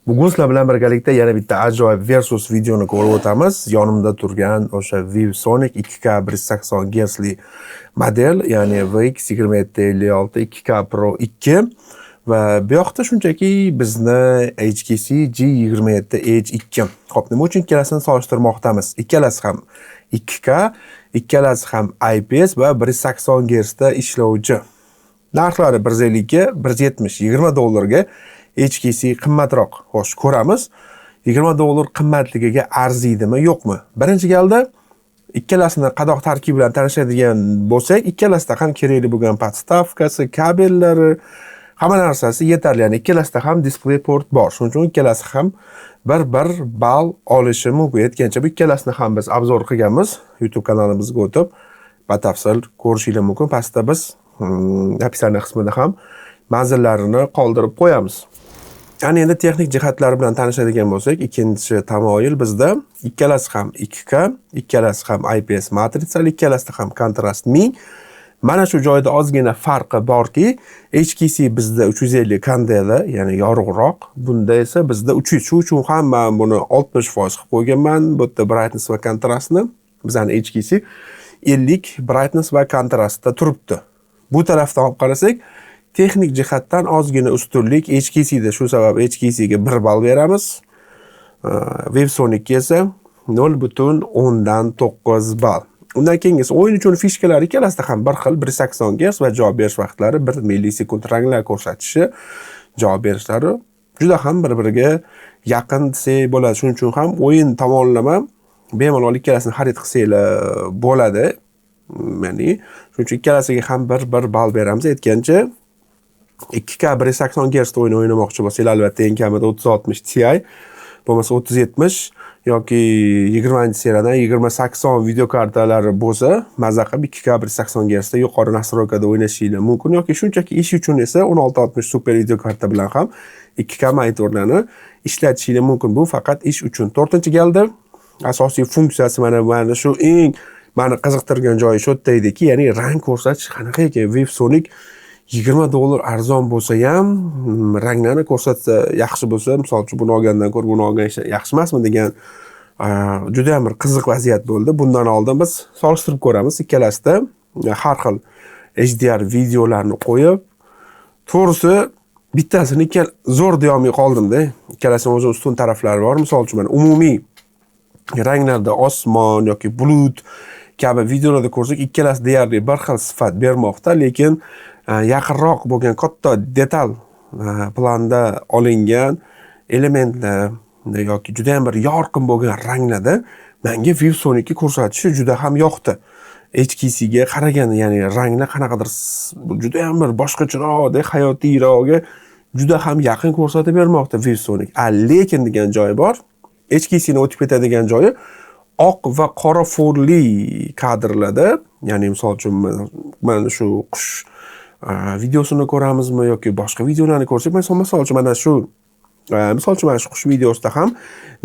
Bugun sizlar bilan birgalikda yana bitta ajoyib Versus videoni ko'rib o'tamiz. Yonimda turgan o'sha ViewSonic 2K 180 Hz li model, ya'ni VX2756 2K Pro 2 va bu yoqda shunchaki bizni HTC G27 Edge 2. Xo'p, nima uchun ikkalasini solishtirmoqdamiz? Ikkalasi ham 2K, ikkalasi ham IPS va 180 Hz da ishlovchi. Narxlari 150 ga 170 $20 HTC qimmatroq. Xo'sh, ko'ramiz. $20 qimmatligiga arziydimi, yo'qmi? Birinchi galda ikkalasini qadoq tarkibi bilan tanishadigan bo'lsak, ikkalasida ham kerakli bo'lgan podstavkasi, kabellari, hamma narsasi yetarli. Ya'ni ikkalasida ham DisplayPort bor. Shuning uchun ikkalasi ham bir ball olishi mumkin. Yetgancha bu ikkalasini ham biz obzor qilganmiz. YouTube kanalimizga o'tib, batafsil ko'rishingiz mumkin. Pastda biz opisiya qismida ham manzillarini qoldirib qo'yamiz. Ya'ni endi texnik jihatlari bilan tanishadigan bo'lsak, ikkinchi tamoyil bizda ikkalasi ham 2K, ikkalasi ham IPS matritsali, ikkalasida ham kontrast ming. Mana shu joyda ozgina farqi borki, HTC bizda 350 kandela, ya'ni yorug'roq, bunda esa bizda 300. Shu uchun ham men buni 60% qilib qo'yganman. Bu yerda brightness va kontrastni bizning HTC 50 brightness va kontrastda turibdi. Bu tarafdan olib qarasak, texnik jihatdan ozgina ustunlik HTC da, shu sabab HTC ga 1 ball beramiz. ViewSonic esa 0.9 ball. Undan keyingisi o'yin uchun fishkalar ikkalasida ham bir xil 180 Hz va javob berish vaqtlari 1 millisekund ranglar ko'rsatishi, javob berishlari juda ham bir-biriga yaqin desak bo'ladi. Shuning uchun ham o'yin tomonlama bemalol ikkalasini xarid qilsanglar bo'ladi. Ya'ni shuning uchun ikkalasiga ham 1 ball beramiz. Aytgancha 2K 180 Hz o'yin o'ynamoqchi bo'lsangiz, albatta eng kamida 3060 Ti bo'lmasa 3070 yoki 20-seriyadan 2080 video kartalari bo'lsa, maza qilib 2K 180 Hz da yuqori nastroykada o'ynashingiz mumkin, yoki shunchaki ish uchun esa 1660 super video karta bilan ham 2K monitorlarni ishlatishingiz mumkin. Bu faqat ish uchun. 4-galda asosiy funksiyasi mana shu eng meni qiziqtirgan joyi shu yerda ediki, ya'ni rang ko'rsatish qanaqa ekan. ViewSonic $20 arzon bo'lsa ham ranglarni ko'rsatsa yaxshi bo'lsa, misol uchun buni olgandan ko'ra buni olgan yaxshi emasmi degan juda ham bir qiziq vaziyat bo'ldi. Bundan oldin biz solishtirib ko'ramiz. Ikkalasida har xil HDR videolarni qo'yib, to'g'risi bittasini zo'r deya olmay qoldim-da. Ikkalasining o'z ustun taraflari bor. Misol uchun mana umumiy ranglarda osmon yoki bulut kabi videolarda ko'rsak, ikkalasi deyarli bir xil sifat bermoqda, lekin yaqinroq bo'lgan katta detal planda olingan elementlar yoki juda ham bir yorqin bo'lgan ranglarda menga ViewSonic'ni ko'rsatishi juda ham yoqdi. HTC ga qaragan, ya'ni ranglar qanaqadir juda ham bir boshqacharoq, hayotiyroqga juda ham yaqin ko'rsatib bermoqda ViewSonic. Lekin degan joyi bor. HTC ni o'tib ketadigan joyi oq va qora fonli kadrlarda, ya'ni misol uchun mana shu qush videosini ko'ramizmi yoki boshqa videolarni ko'rsak, misol uchun mana shu qush videosida ham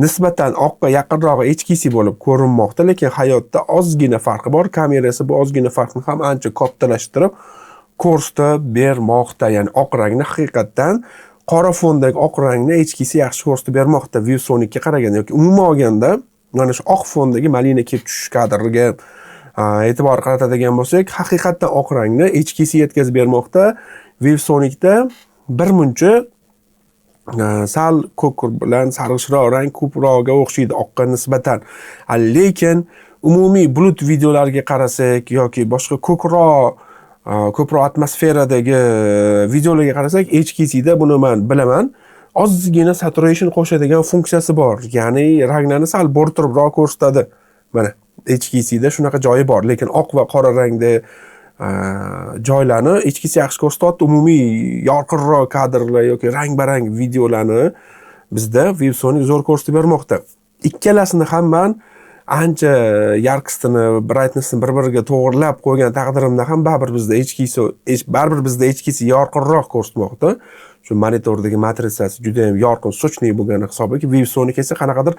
nisbatan oqqa yaqinroq HTC bo'lib ko'rinmoqda, lekin hayotda ozgina farqi bor. Kamerasi bu ozgina farqni ham ancha kattalashtirib ko'rsatib bermoqda. Ya'ni oq rangni haqiqatan qora fondagi oq rangni HTC yaxshi ko'rsatib bermoqda ViewSonic'ga qaraganda, yoki umuman olganda mana shu oq fondagi malina kelib tushish kadriga e'tibor qaratadigan bo'lsak, haqiqatan oq rangni HTC yetkazib bermoqda. ViewSonic'da bir muncha sal ko'k bilan sarg'ishroq rang ko'proqga o'xshaydi oqqa nisbatan. Lekin umumiy bulut videolarga qarasak yoki boshqa ko'proq atmosferadagi videolarga qarasak, HTC da buni men bilaman, ozgina saturation qo'shadigan funksiyasi bor. Ya'ni ranglarni sal bo'rtiribroq ko'rsatadi. Mana HTC da shunaqa joyi bor, lekin oq va qora rangda joylarni HTC yaxshi ko'rsatyapti. Umumiy yorqinroq kadrlar yoki rang-barang videolarni bizda ViewSonic zo'r ko'rsatib bermoqda. Ikkalasini ham men ancha yarqisini, brightnessni bir-biriga to'g'rilab qo'ygan taqdirimda ham baribir bizda HTC yorqinroq ko'rsatmoqda. Shu monitordagi matritsasi juda ham yorqin, sochli bo'lgani hisobiga, ViewSonic esa qanaqadir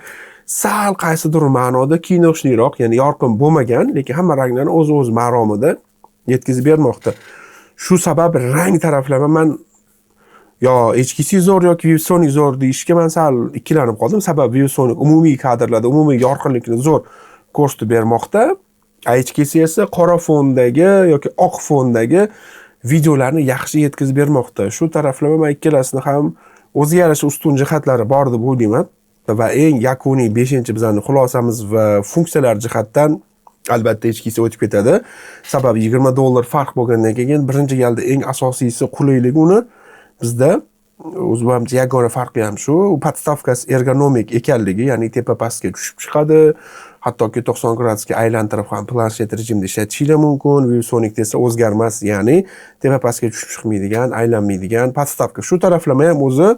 sal qaysidir ma'noda kinoshliroq, ya'ni yorqin bo'lmagan, lekin hamma ranglarni o'z maromida yetkazib bermoqda. Shu sabab rang taraflama men yo HTC zo'r yoki ViewSonic zo'r deyishga men sal ikkilanib qoldim. Sababi ViewSonic umumiy kadrlarda umumiy yorqinlikni zo'r ko'rsatib bermoqda. HTC esa qora fondagi yoki oq fondagi videolarni yaxshi yetkazib bermoqda. Shu taraflama men ikkalasini ham o'ziga yarasha ustun jihatlari bor deb o'ylayman. Va eng yakuniy 5-bizning xulosamiz va funksiyalar jihatdan albatta HTC o'tib ketadi. Sababi $20 farq bo'lgandan keyin birinchi galda eng asosiysi qulayligi uni bizda o'zimizcha yagona farqi ham shu, u podstavkasi ergonomik ekanligi, ya'ni tepa pastga tushib chiqadi, hattoki 90 gradusga aylantirib ham planshet rejimda ishlatishingiz mumkin. ViewSonic esa o'zgarmas, ya'ni tepa pastga tushib chiqmaydigan, aylanmaydigan podstavka. Shu taraflama ham o'zi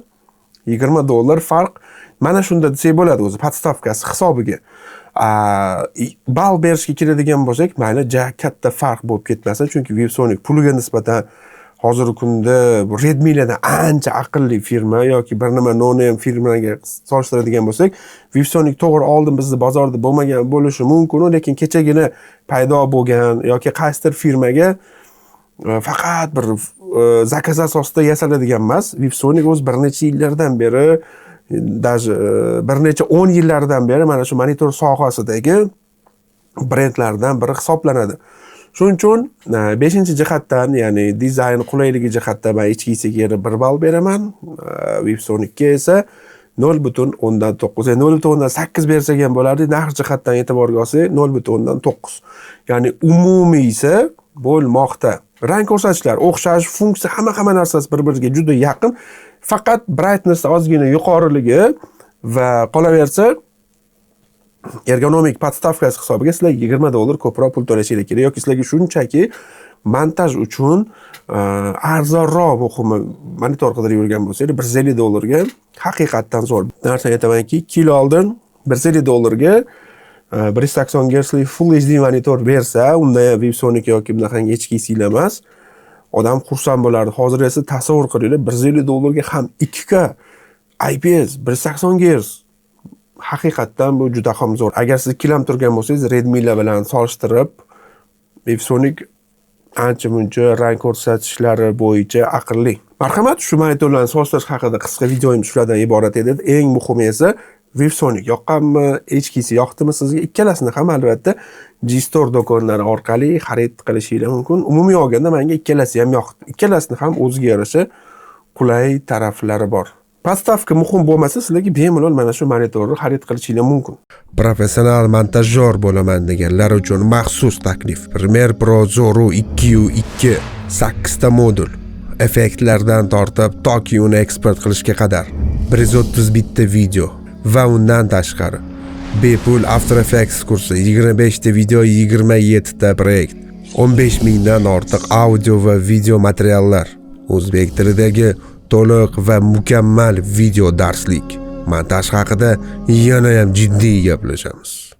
$20 farq. Mana shunda desak bo'ladi o'zi podstavkasi hisobiga. Ball berishga keladigan bo'lsak, mayli katta farq bo'lib ketmasin, chunki ViewSonic puliga nisbatan hozirgi kunda Redmi'lardan ancha aqlli firma yoki bir nima no-name firmaga solishtiradigan bo'lsak, ViewSonic to'g'ri oldin bizda bozorda bo'lmagan bo'lishi mumkin, lekin kechagina paydo bo'lgan yoki qaysidir firmaga faqat bir zakaz asosida yasaladigan emas. ViewSonic o'z bir necha yillardan beri, даже bir necha 10 yillardan beri mana shu monitor sohasidagi brendlardan biri hisoblanadi. Shuning uchun 5-jihatdan, ya'ni dizayn qulayligi jihatdan men HTC'ga yana 1 ball beraman. ViewSonicga esa 0.9, ya'ni 0.8 bersak ham bo'lardi. Narx jihatdan e'tiborga olsak 0.9. Ya'ni umumiysi bo'lmoqda. Rang ko'rsatishlar o'xshash, funksiya hamma narsasi bir-biriga juda yaqin. Faqat brightness ozgina yuqoriligi va qolaversa ergonomik podstavkasi hisobiga sizlar $20 ko'proq pul to'lashingiz kerak yoki sizlarga shunchaki montaj uchun arzonroq muhimi monitor qidirib yurgan bo'lsangiz $150 ga haqiqatdan zo'r narsa aytamanki, 2 yil oldin $150 ga 180 Hz Full HD monitor bersa, unda ViewSonic yoki bunaqa HTC emas, odam xursand bo'lardi. Hozir esa tasavvur qilinglar, $150 ga ham 2K IPS 180 Hz. Haqiqatdan bu juda ham zo'r. Agar siz ikkilanib turgan bo'lsangiz, Redmi'lar bilan solishtirib, ViewSonic ancha-muncha rang ko'rsatishlari bo'yicha aqlli. Marhamat, shu monitorlarni solishtirish haqida qisqa videoim shulardan iborat edi. Eng muhimi esa ViewSonic yoqqanmi, HTC yoqdimi sizga? Ikkalasini ham albatta G-Store do'konlari orqali xarid qilishingiz mumkin. Umumiy olganda menga ikkalasi ham yoqdi. Ikkalasini ham o'ziga yarasha qulay taraflari bor. Podstavka muhim bo'lmasa, sizlarga bemalol mana shu monitorni xarid qilishingiz mumkin. Professional montajyor bo'laman deganlar uchun maxsus taklif. Premiere Pro Zoru 2U2 8 ta modul, effektlardan tortib toki uni eksport qilishga qadar 130 bitta video va undan tashqari bepul After Effects kursi, 25 ta video, 27 ta proyekt, 15 mingdan ortiq audio va video materiallar, o'zbek tilidagi to'liq va mukammal video darslik. Montaj haqida yana ham jiddiy gaplashamiz.